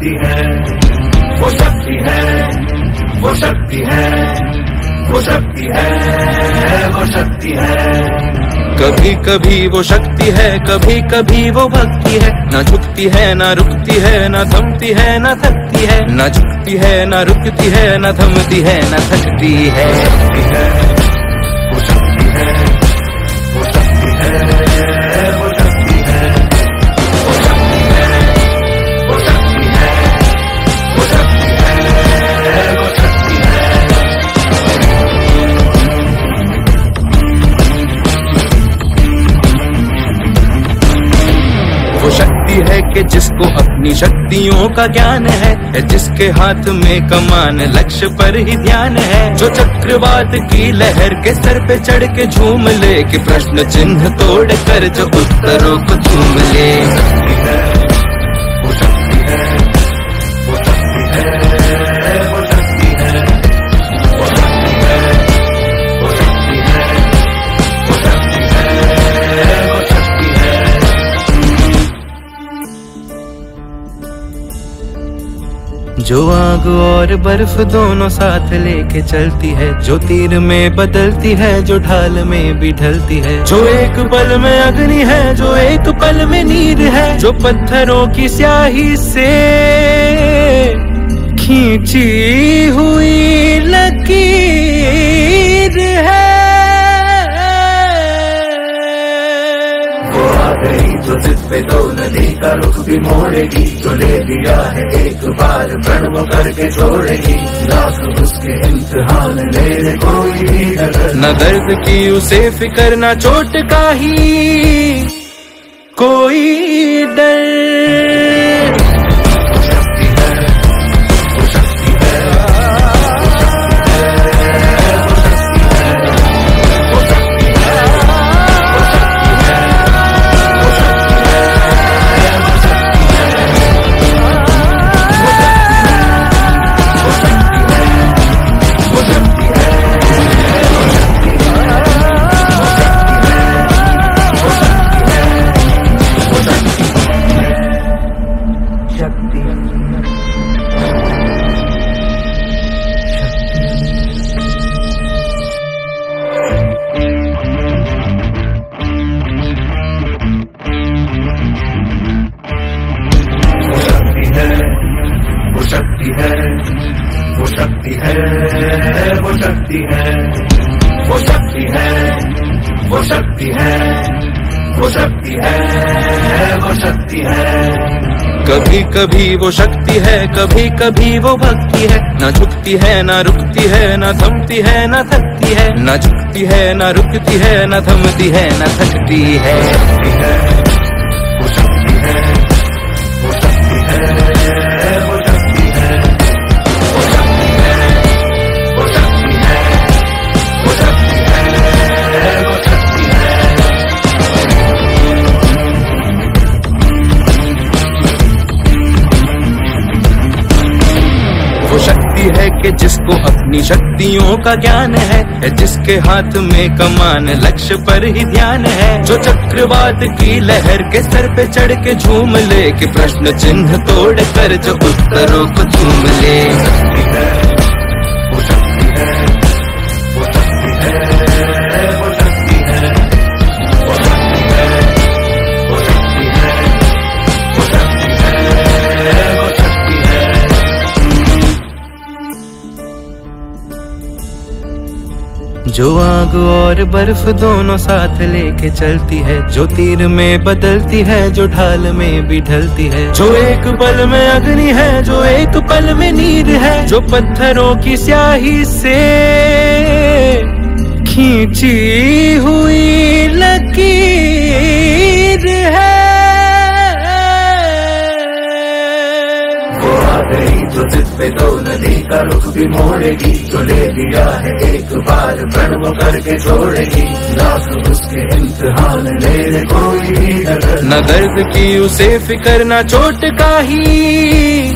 शक्ति है, वो शक्ति है, वो शक्ति है, वो शक्ति है, वो शक्ति है। कभी कभी वो शक्ति है, कभी कभी वो भक्ति है। न झुकती है न रुकती है, न थमती है न थकती है। न झुकती है न रुकती है, न थमती है न थकती है। वो शक्ति है, वो शक्ति है, वो शक्ति है, वो शक्ति है, वो शक्ति है, वो शक्ति है, वो शक्ति है। वो शक्ति है कि जिसको अपनी शक्तियों का ज्ञान है, जिसके हाथ में कमान लक्ष्य पर ही ध्यान है। जो चक्रवात की लहर के सर पे चढ़ के झूम ले, कि प्रश्न चिन्ह तोड़ कर जो उत्तरों को चूम ले। वो शक्ति है, वो शक्ति है, वो शक्ति है, वो शक्ति है, वो शक्ति है, वो शक्ति है, वो शक्ति है। जो आग और बर्फ दोनों साथ लेके चलती है, जो तीर में बदलती है, जो ढाल में भी ढलती है। जो एक पल में अग्नि है, जो एक पल में नीर है। जो पत्थरों की स्याही से खींची हुई लकीर है। वो आ गई जो जिद पे तो नदी का रुख भी मोड़ेगी। जो ले लिया है एक बार प्रण वो करके छोड़ेगी। लाख उसके इम्तिहान ले कोई भी डर न दर्द की उसे फिकर, न चोट का ही कोई डर। वो शक्ति है, वो शक्ति है, वो शक्ति है, वो शक्ति है, वो शक्ति है, वो शक्ति है, वो शक्ति है, वो शक्ति है, वो शक्ति है, वो शक्ति है, वो शक्ति है, वो शक्ति है, वो शक्ति है, शक्ति। वो शक्ति है, वो शक्ति है, वो शक्ति है, वो शक्ति है, वो शक्ति है, वो शक्ति है, वो शक्ति है। कभी कभी वो शक्ति है, कभी कभी वो भक्ति है। न झुकती है न रुकती है, न थमती है न थकती है। न झुकती है न रुकती है, न थमती है न थकती है। वो शक्ति है, वो शक्ति है, वो शक्ति है, वो शक्ति है, वो शक्ति है, वो शक्ति है, वो शक्ति है। वो शक्ति है कि जिसको अपनी शक्तियों का ज्ञान है, जिसके हाथ में कमान लक्ष्य पर ही ध्यान है। जो चक्रवात की लहर के सर पे चढ़ के झूम ले, कि प्रश्न चिन्ह तोड़ कर जो उत्तरों को चूम ले। वो शक्ति है, वो शक्ति है, वो शक्ति है, वो शक्ति है, वो शक्ति है, वो शक्ति है, वो शक्ति है। जो आग और बर्फ दोनों साथ लेके चलती है, जो तीर में बदलती है, जो ढाल में भी ढलती है। जो एक पल में अग्नि है, जो एक पल में नीर है। जो पत्थरों की स्याही से खींची हुई लकीर है। वो आ गई जो जिद पे तो नदी का रुख भी मोड़ेगी। जो ले लिया है एक बार प्रण वो करके छोड़ेगी। लाख उसके इम्तिहान ले कोई भी डर न दर्द की उसे फिकर, न चोट का ही